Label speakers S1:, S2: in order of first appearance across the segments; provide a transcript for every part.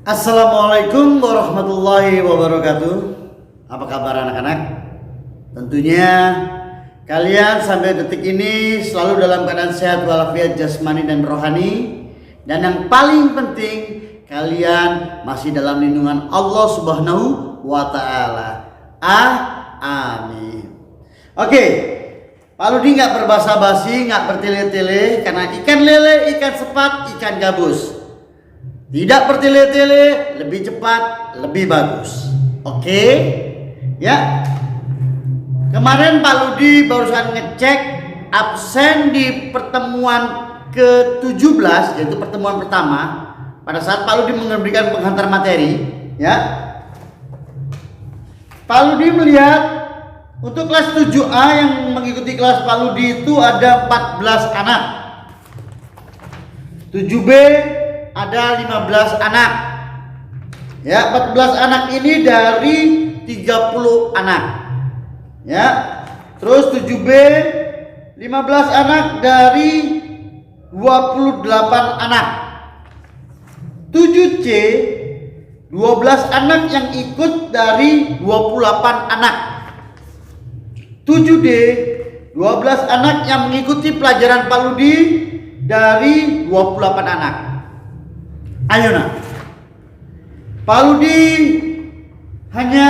S1: Assalamualaikum warahmatullahi wabarakatuh. Apa kabar anak-anak? Tentunya kalian sampai detik ini selalu dalam keadaan sehat walafiat jasmani dan rohani. Dan yang paling penting, kalian masih dalam lindungan Allah Subhanahu wa Ta'ala. Amin. Oke, Pak Ludi nggak berbasa-basi, nggak bertele-tele, karena ikan lele, ikan sepat, ikan gabus. Tidak bertele-tele, lebih cepat, lebih bagus. Oke, ya. Kemarin Pak Ludi barusan ngecek absen di pertemuan ke-17, yaitu pertemuan pertama. Pada saat Pak Ludi memberikan penghantar materi, ya. Pak Ludi melihat untuk kelas 7A yang mengikuti kelas Pak Ludi itu ada 14 anak. 7B ada 15 anak. Ya, 14 anak ini dari 30 anak. Ya. Terus 7B 15 anak dari 28 anak. 7C 12 anak yang ikut dari 28 anak. 7D 12 anak yang mengikuti pelajaran Pak Ludi dari 28 anak. Ayo nak, Pak Ludi hanya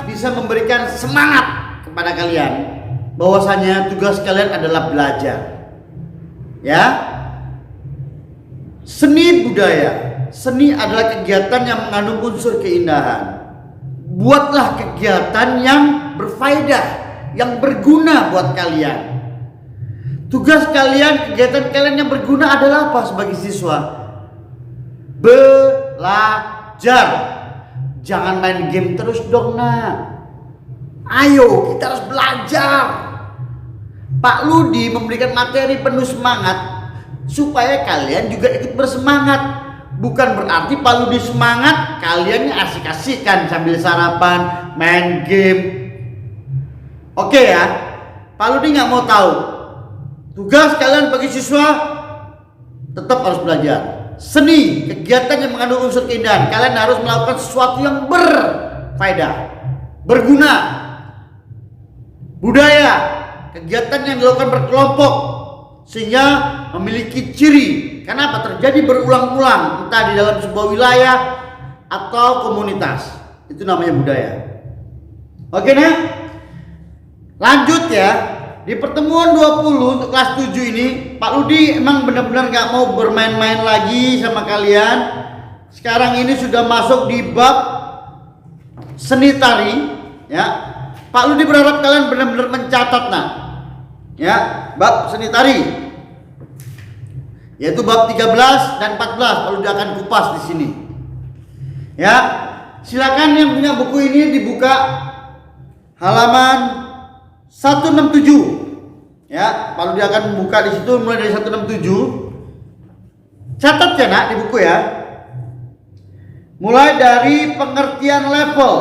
S1: bisa memberikan semangat kepada kalian bahwasanya tugas kalian adalah belajar. Ya, seni budaya, seni adalah kegiatan yang mengandung unsur keindahan. Buatlah kegiatan yang berfaedah, yang berguna buat kalian. Tugas kalian, kegiatan kalian yang berguna adalah apa sebagai siswa? Belajar. Jangan main game terus dong nak. Ayo kita harus belajar. Pak Ludi memberikan materi penuh semangat supaya kalian juga ikut bersemangat. Bukan berarti Pak Ludi semangat kalian asik-asikan sambil sarapan main game. Oke ya, Pak Ludi nggak mau tahu. Tugas kalian bagi siswa tetap harus belajar. Seni, kegiatan yang mengandung unsur keindahan. Kalian harus melakukan sesuatu yang berfaedah, berguna. Budaya, kegiatan yang dilakukan berkelompok sehingga memiliki ciri. Kenapa? Terjadi berulang-ulang, entah di dalam sebuah wilayah atau komunitas. Itu namanya budaya. Oke nah, lanjut ya. Di pertemuan 20 untuk kelas 7 ini Pak Ludi emang benar-benar gak mau bermain-main lagi sama kalian. Sekarang ini sudah masuk di bab seni tari, ya. Pak Ludi berharap kalian benar-benar mencatat nah, ya, bab seni tari, yaitu bab 13 dan 14. Pak Ludi akan kupas di sini. Ya, silakan yang punya buku ini dibuka halaman 167. Ya, Pak Ludi akan membuka di situ mulai dari 167. Catat ya nak di buku ya. Mulai dari pengertian level.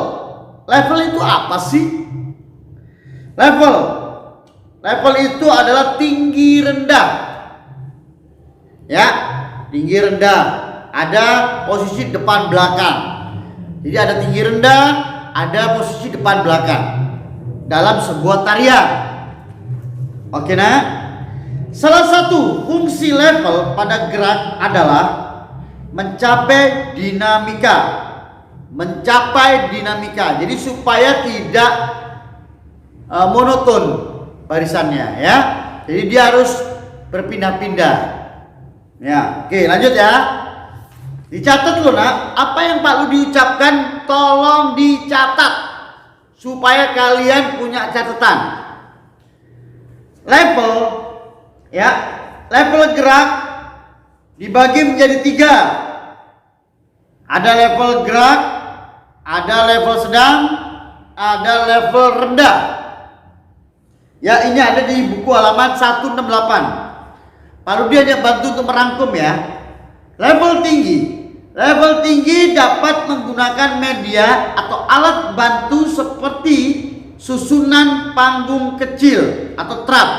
S1: Level itu apa sih? Level itu adalah tinggi rendah. Ya, tinggi rendah. Ada posisi depan belakang. Jadi ada tinggi rendah, ada posisi depan belakang dalam sebuah tarian. Oke nah, salah satu fungsi level pada gerak adalah mencapai dinamika. Jadi supaya tidak monoton barisannya ya. Jadi dia harus berpindah-pindah. Ya, oke lanjut ya. Dicatat loh nak, apa yang Pak Ludi ucapkan tolong dicatat supaya kalian punya catatan. Level, ya, level gerak dibagi menjadi 3. Ada level gerak, ada level sedang, ada level rendah. Ya, ini ada di buku halaman 168. Pak Ludi hanya bantu untuk merangkum ya. Level tinggi dapat menggunakan media atau alat bantu seperti susunan panggung kecil atau trap,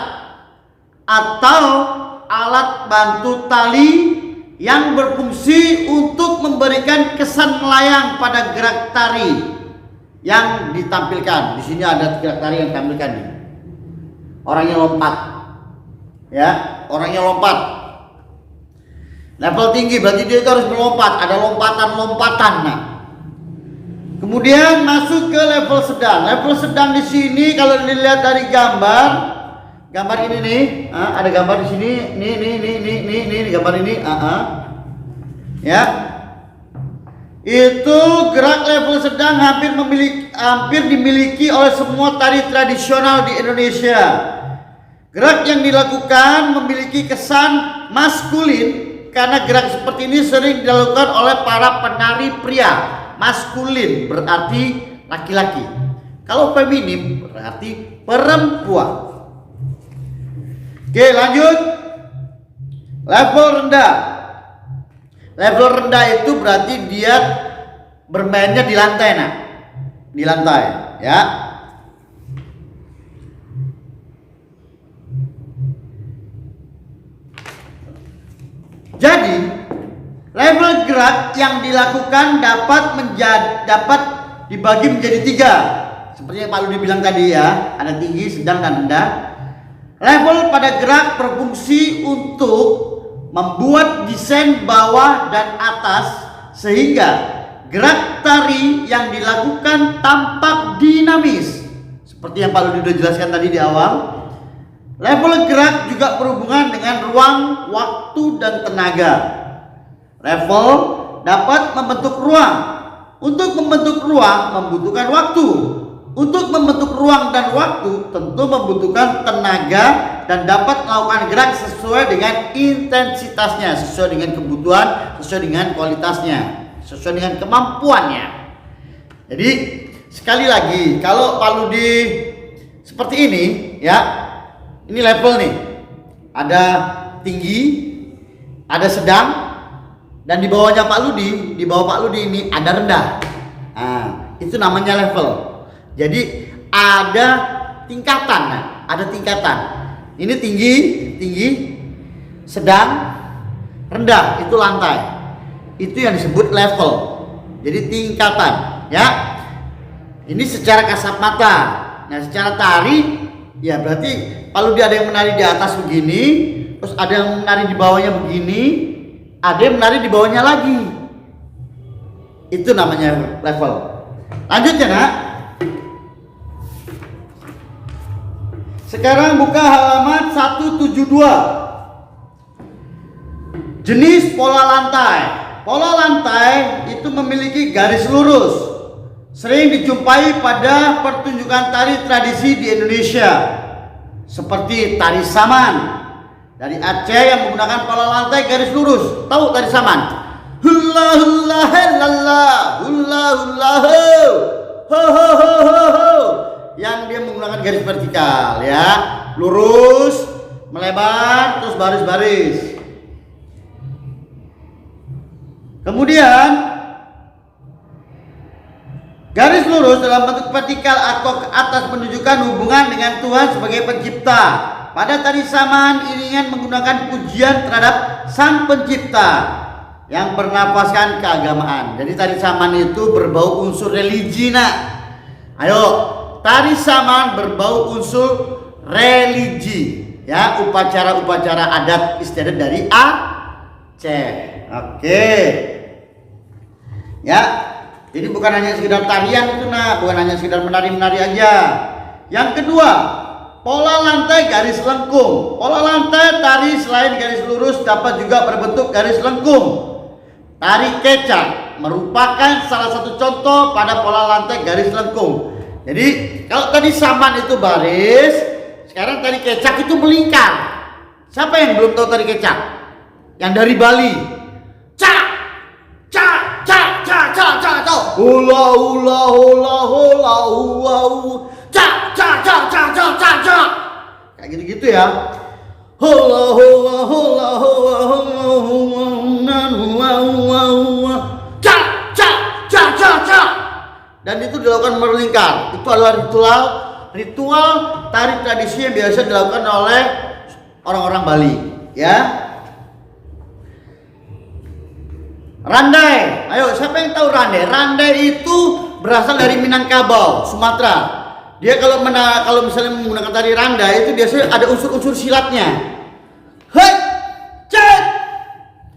S1: atau alat bantu tali yang berfungsi untuk memberikan kesan melayang pada gerak tari yang ditampilkan. Di sini ada gerak tari yang ditampilkan nih. Orangnya lompat. Ya, orangnya lompat. Level tinggi berarti dia itu harus melompat, ada lompatan-lompatan. Nah, kemudian masuk ke level sedang. Level sedang di sini kalau dilihat dari gambar ini nih, ada gambar di sini, nih gambar ini, ya, itu gerak level sedang hampir dimiliki oleh semua tari tradisional di Indonesia. Gerak yang dilakukan memiliki kesan maskulin karena gerak seperti ini sering dilakukan oleh para penari pria. Maskulin berarti laki-laki. Kalau feminim berarti perempuan. Oke, lanjut. Level rendah. Level rendah itu berarti dia bermainnya di lantai, nah. Di lantai, ya. Jadi, level gerak yang dilakukan dapat dibagi menjadi 3. Seperti yang Pak Ludi bilang tadi ya, ada tinggi, sedang, dan rendah. Level pada gerak berfungsi untuk membuat desain bawah dan atas sehingga gerak tari yang dilakukan tampak dinamis. Seperti yang Pak Ludi sudah jelaskan tadi di awal. Level gerak juga berhubungan dengan ruang, waktu, dan tenaga. Level dapat membentuk ruang. Untuk membentuk ruang membutuhkan waktu. Untuk membentuk ruang dan waktu tentu membutuhkan tenaga dan dapat melakukan gerak sesuai dengan intensitasnya, sesuai dengan kebutuhan, sesuai dengan kualitasnya, sesuai dengan kemampuannya. Jadi sekali lagi, kalau Pak Ludi seperti ini ya, ini level nih, ada tinggi, ada sedang, dan di bawahnya Pak Ludi, di bawah Pak Ludi ini ada rendah. Nah, itu namanya level. Jadi ada tingkatan, nah, ada tingkatan. Ini tinggi, sedang, rendah, itu lantai. Itu yang disebut level. Jadi tingkatan, ya. Ini secara kasat mata. Nah, secara tari, ya berarti kalau dia ada yang menari di atas begini, terus ada yang menari di bawahnya begini, ada yang menari di bawahnya lagi. Itu namanya level. Lanjut ya, Nak. Sekarang buka halaman 172. Jenis pola lantai. Pola lantai itu memiliki garis lurus. Sering dijumpai pada pertunjukan tari tradisi di Indonesia. Seperti tari saman dari Aceh yang menggunakan pola lantai garis lurus. Tahu tari saman? Hula hula helala, hula hula ho, ho ho ho ho ho. Yang dia menggunakan garis vertikal, ya, lurus, melebar, terus baris-baris. Kemudian garis lurus dalam bentuk vertikal atau ke atas menunjukkan hubungan dengan Tuhan sebagai pencipta. Pada tari saman, iringan menggunakan pujian terhadap Sang Pencipta yang bernafaskan keagamaan. Jadi tari saman itu berbau unsur religi, nak. Ayo, tari saman berbau unsur religi, ya, upacara-upacara adat istiadat dari Aceh. Oke. Ya. Jadi bukan hanya sekedar tarian itu, nah, bukan hanya sekedar menari-menari aja. Yang kedua, pola lantai garis lengkung. Pola lantai tari selain garis lurus dapat juga berbentuk garis lengkung. Tari kecak merupakan salah satu contoh pada pola lantai garis lengkung. Jadi kalau tadi saman itu baris, sekarang tari kecak itu melingkar. Siapa yang belum tahu tari kecak? Yang dari Bali. Cak, cak, cak, cak, cak, cak, cak. Hula hula hula hula hula hula. Cak, cak, cak, cak, cak, cak, cak. Kayak gitu-gitu ya. Hula hula hula hula hula hula hula hula hula. Cak, cak, cak, cak, cak. Dan itu dilakukan melingkar. Itu adalah ritual tari tradisi yang biasa dilakukan oleh orang-orang Bali, ya. Randai. Ayo, siapa yang tahu randai? Randai itu berasal dari Minangkabau, Sumatera. Dia kalau misalnya menggunakan tari randai itu biasanya ada unsur-unsur silatnya. Hei, cet.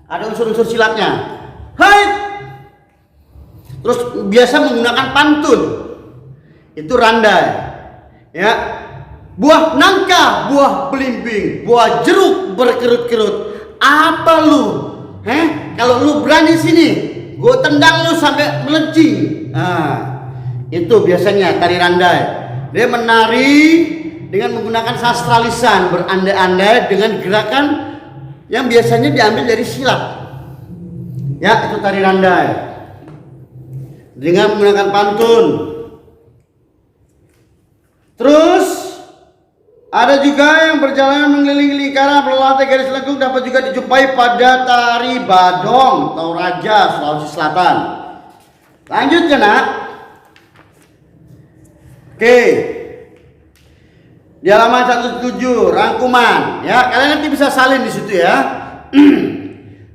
S1: Ada unsur-unsur silatnya. Hei. Terus biasa menggunakan pantun. Itu randai. Ya. Buah nangka, buah belimbing, buah jeruk berkerut-kerut. Apa lu? Kalau lu berani sini, gue tendang lu sampai melencing. Nah, itu biasanya tari randai. Dia menari dengan menggunakan sastra lisan, berandai-andai dengan gerakan yang biasanya diambil dari silat. Ya, itu tari randai. Dengan menggunakan pantun. Terus ada juga yang berjalan mengelilingi lingkaran berlantai garis lengkung, dapat juga dijumpai pada tari Badong atau Raja Sulawesi Selatan. Lanjut ya nak. Oke. Di halaman 107 rangkuman ya, kalian nanti bisa salin di situ ya.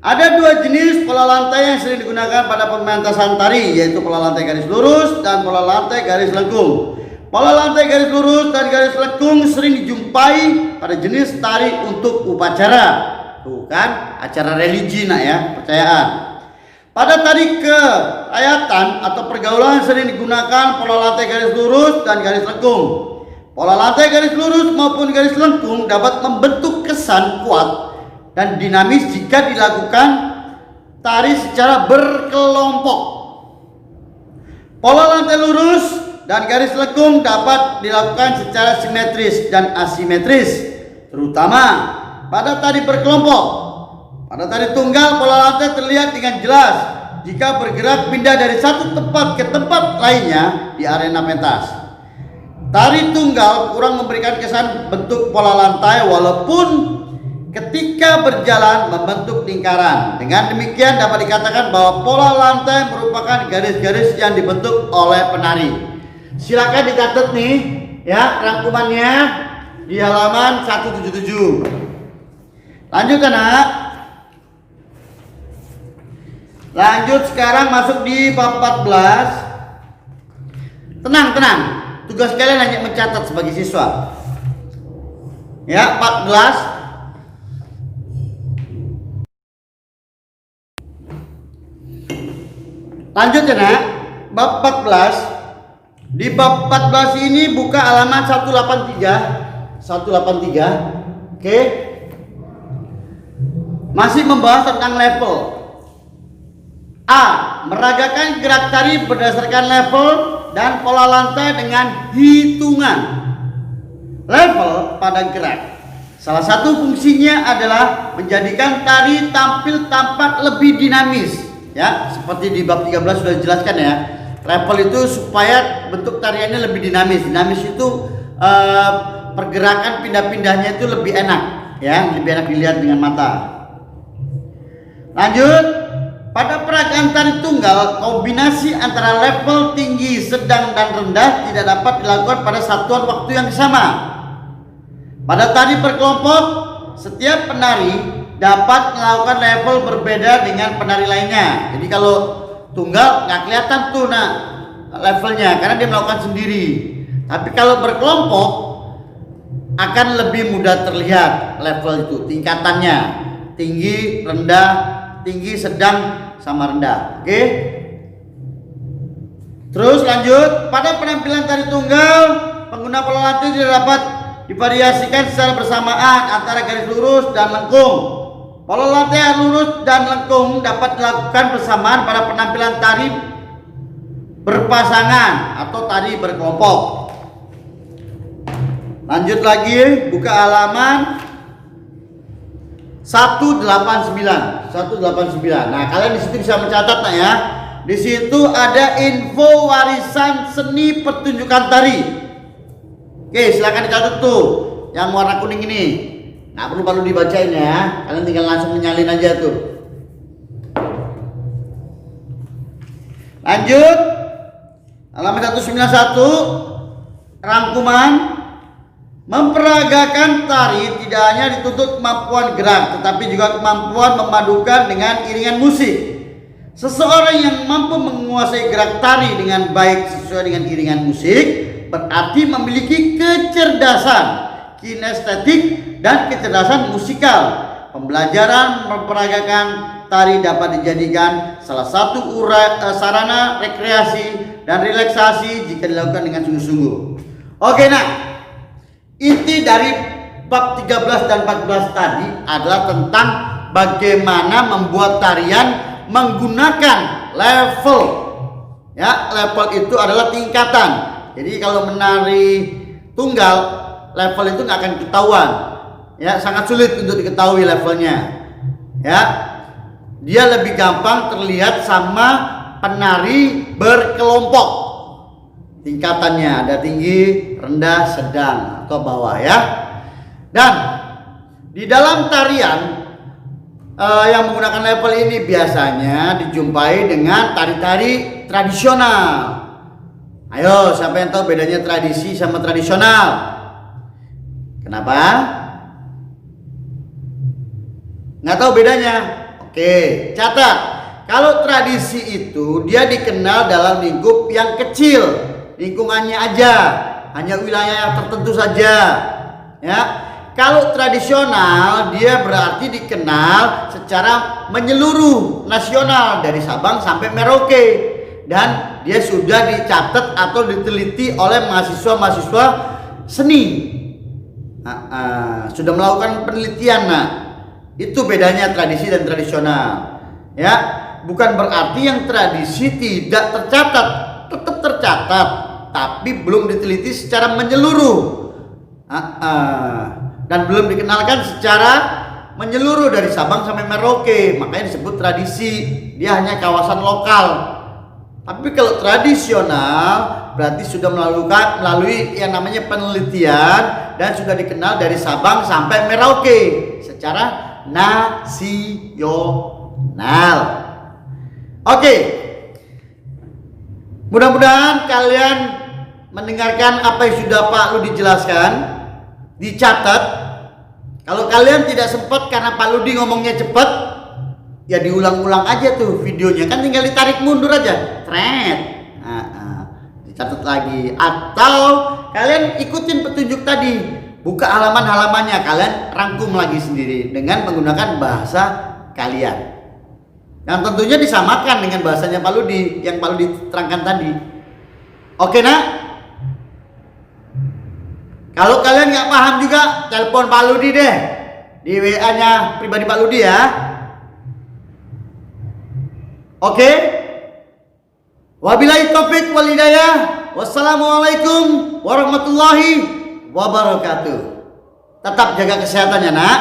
S1: Ada dua jenis pola lantai yang sering digunakan pada pementasan tari, yaitu pola lantai garis lurus dan pola lantai garis lengkung. Pola lantai garis lurus dan garis lengkung sering dijumpai pada jenis tari untuk upacara. Tuh kan, acara religi nak ya, percayaan. Pada tari kerakyatan atau pergaulan sering digunakan pola lantai garis lurus dan garis lengkung. Pola lantai garis lurus maupun garis lengkung dapat membentuk kesan kuat dan dinamis jika dilakukan tari secara berkelompok. Pola lantai lurus dan garis lengkung dapat dilakukan secara simetris dan asimetris, terutama pada tari berkelompok. Pada tari tunggal, pola lantai terlihat dengan jelas jika bergerak pindah dari satu tempat ke tempat lainnya di arena pentas. Tari tunggal kurang memberikan kesan bentuk pola lantai walaupun ketika berjalan membentuk lingkaran. Dengan demikian dapat dikatakan bahwa pola lantai merupakan garis-garis yang dibentuk oleh penari. Silakan dicatat nih ya rangkumannya di halaman 177. Lanjut anak. Lanjut sekarang masuk di bab 14. Tenang. Tugas kalian hanya mencatat sebagai siswa. Ya, 14. Lanjut ya nak. Bab 14. Di bab 14 ini buka halaman 183. Oke. Masih membahas tentang level. A. Meragakan gerak tari berdasarkan level dan pola lantai dengan hitungan. Level pada gerak. Salah satu fungsinya adalah menjadikan tari tampil tampak lebih dinamis. Ya, seperti di bab 13 sudah dijelaskan ya. Level itu supaya bentuk tariannya lebih dinamis. Dinamis itu pergerakan pindah-pindahnya itu lebih enak, ya, lebih enak dilihat dengan mata. Lanjut. Pada peragaan tari tunggal, kombinasi antara level tinggi, sedang, dan rendah tidak dapat dilakukan pada satuan waktu yang sama. Pada tari berkelompok, setiap penari dapat melakukan level berbeda dengan penari lainnya. Jadi kalau tunggal nggak kelihatan tuh levelnya karena dia melakukan sendiri. Tapi kalau berkelompok akan lebih mudah terlihat level itu, tingkatannya, tinggi, rendah, tinggi, sedang, sama rendah. Oke. Terus lanjut, pada penampilan tari tunggal, pengguna pola lantai tidak dapat divariasikan secara bersamaan antara garis lurus dan lengkung. Pola lantai lurus dan lengkung dapat dilakukan bersamaan pada penampilan tari berpasangan atau tari berkelompok. Lanjut lagi, buka halaman 189. Nah, kalian di situ bisa mencatat nah ya. Di situ ada info warisan seni pertunjukan tari. Oke, silakan dicatat tuh yang warna kuning ini. Nggak perlu dibacain ya. Kalian tinggal langsung menyalin aja tuh. Lanjut. Halaman 191 rangkuman. Memperagakan tari tidak hanya dituntut kemampuan gerak, tetapi juga kemampuan memadukan dengan iringan musik. Seseorang yang mampu menguasai gerak tari dengan baik sesuai dengan iringan musik berarti memiliki kecerdasan kinestetik dan kecerdasan musikal. Pembelajaran memperagakan tari dapat dijadikan salah satu sarana rekreasi dan relaksasi jika dilakukan dengan sungguh-sungguh. Oke, nah, inti dari bab 13 dan 14 tadi adalah tentang bagaimana membuat tarian menggunakan level. Ya, level itu adalah tingkatan. Jadi kalau menari tunggal, level itu nggak akan ketahuan. Ya, sangat sulit untuk diketahui levelnya. Ya, dia lebih gampang terlihat sama penari berkelompok. Tingkatannya ada tinggi, rendah, sedang atau bawah ya. Dan di dalam tarian yang menggunakan level ini biasanya dijumpai dengan tari-tari tradisional. Ayo, siapa yang tahu bedanya tradisi sama tradisional? Kenapa? Nggak tahu bedanya? Oke, catat. Kalau tradisi itu dia dikenal dalam lingkup yang kecil, lingkungannya aja, hanya wilayah tertentu saja. Ya, kalau tradisional dia berarti dikenal secara menyeluruh nasional dari Sabang sampai Merauke, dan dia sudah dicatat atau diteliti oleh mahasiswa-mahasiswa seni. Sudah melakukan penelitian. Nah, itu bedanya tradisi dan tradisional. Ya, bukan berarti yang tradisi tidak tercatat, tetap tercatat, tapi belum diteliti secara menyeluruh. Dan belum dikenalkan secara menyeluruh dari Sabang sampai Merauke, makanya disebut tradisi. Dia hanya kawasan lokal. Tapi kalau tradisional berarti sudah melalui yang namanya penelitian dan sudah dikenal dari Sabang sampai Merauke secara nasional. Oke. Mudah-mudahan kalian mendengarkan apa yang sudah Pak Ludi jelaskan, dicatat. Kalau kalian tidak sempat karena Pak Ludi ngomongnya cepat, ya diulang-ulang aja tuh videonya, kan tinggal ditarik mundur aja, dicatat lagi. Atau kalian ikutin petunjuk tadi, buka halaman-halamannya, kalian rangkum lagi sendiri dengan menggunakan bahasa kalian. Yang tentunya disamakan dengan bahasanya Pak Ludi yang Pak Ludi terangkan tadi. Oke, nak? Kalau kalian nggak paham juga, telepon Pak Ludi deh di WA-nya pribadi Pak Ludi ya. Oke? Wabillahi taufik wal hidayah. Wassalamualaikum warahmatullahi wabarakatuh. Tetap jaga kesehatannya, nak.